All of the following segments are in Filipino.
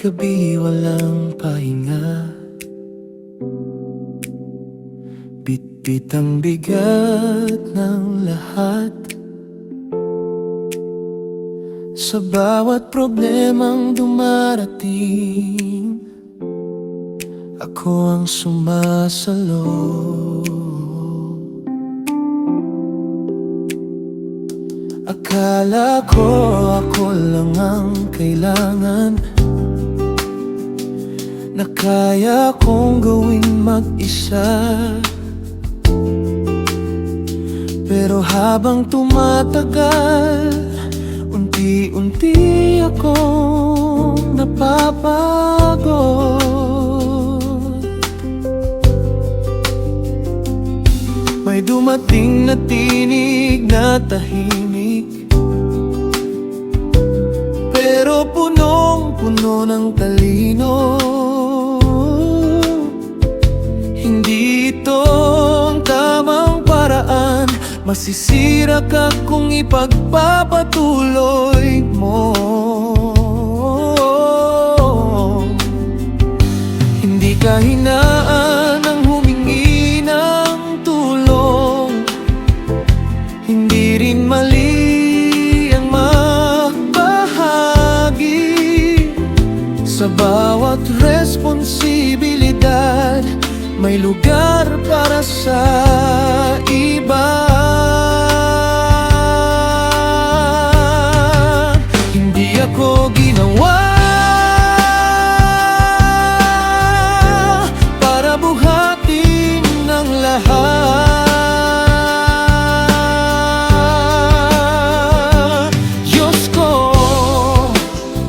gabi walang pahinga, bitbit ang bigat ng lahat. Sa bawat problemang dumarating, ako ang sumasalo. Akala ko ako lang ang kailangan, na kaya kong gawin mag-isa. Pero habang tumatagal, unti-unti akong napapagod. May dumating na tinig na tahimik, pero punong-puno ng talino. Hindi ito ang tamang paraan, masisira ka kung ipagpapatuloy mo. Hindi ka hinaan ang humingi ng tulong, hindi rin mali ang magbahagi. Sa bawat responsibilidad, may lugar para sa iba. Hindi ako ginawa para buhatin ng lahat. Diyos ko,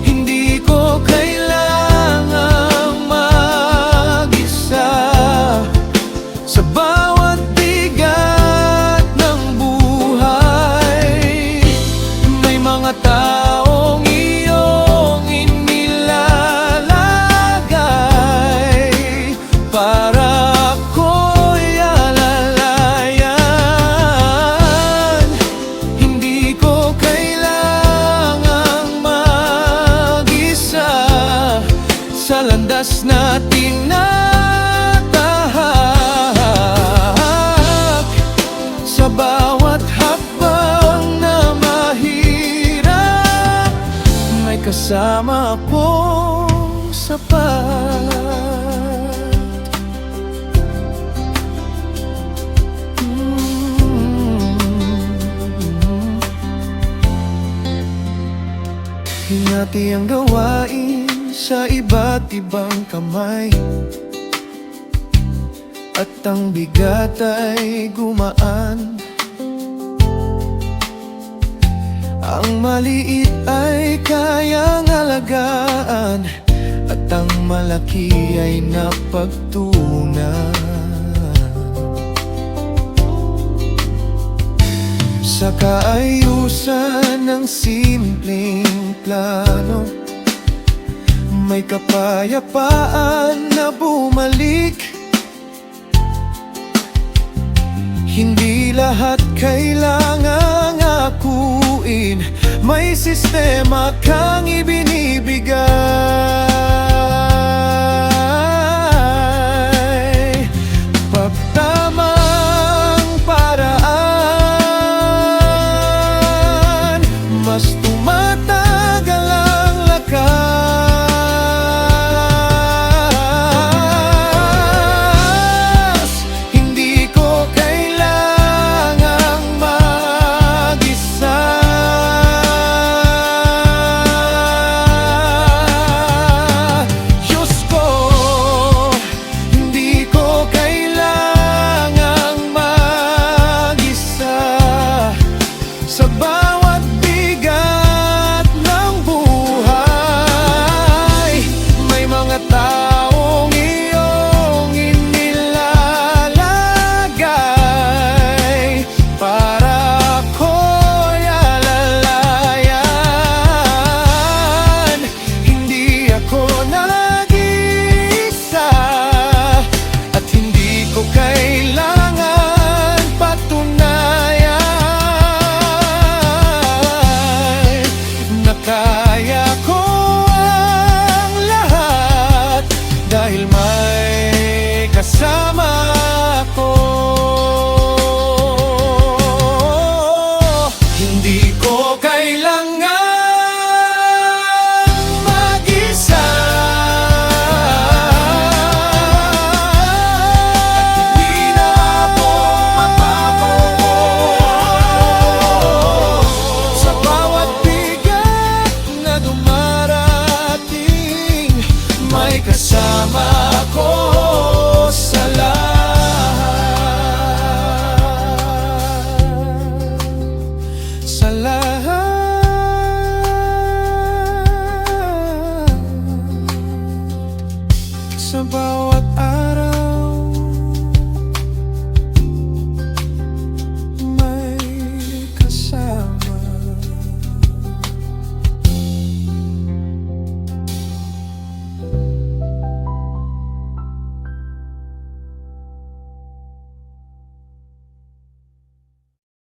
hindi ko kailangang mag-isa. Sa bawat bigat ng buhay, may mga taong iyong inilalagay para ako'y alalayan. Hindi ko kailangang mag-isa sa landas na tinatahak. Sa bawat hakbang na mahirap, may kasama akong sapat. Hinati ang gawain sa iba't ibang kamay, at ang bigat ay gumaan. Ang maliit ay kayang alagaan, at ang malaki ay napagtuunan. Sa kaayusan ng simpleng plano, may kapayapaan na bumalik. Hindi lahat kailangang akuin, may sistema kang ibinibigay.